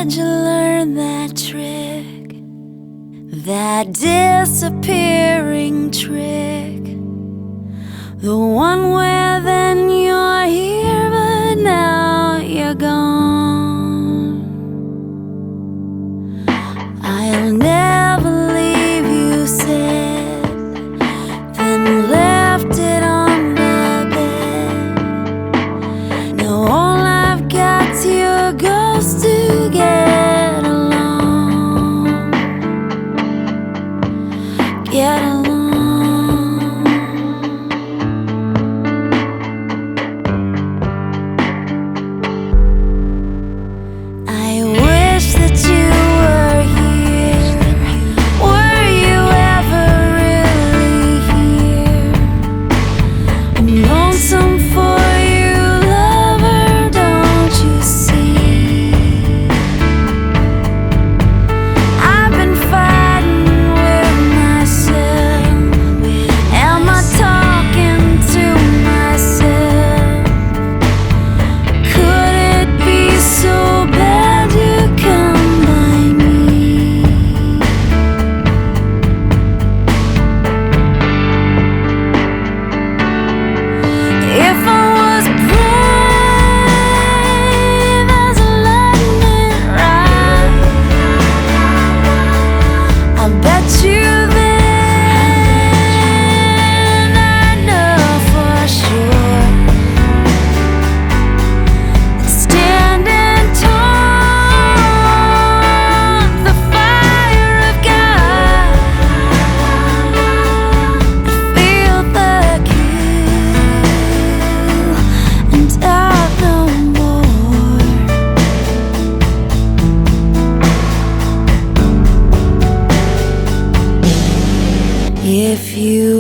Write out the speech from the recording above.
did you learn that trick? That disappearing trick? The one where then you're here but now you're gone. I'll never leave, you said, then left it on the bed. Now all I've got's your ghost to get along. Get along. I wish that you were here. Were you ever really here? I'm lonesome for you, lover, don't you see? I've been fighting with myself. Am I talking to myself? Could it be so bad you come by me? If I was brave as a lightning rod, I bet you then I know for sure. Standing tall, the fire of God, feel the kill, and I'll know more. If you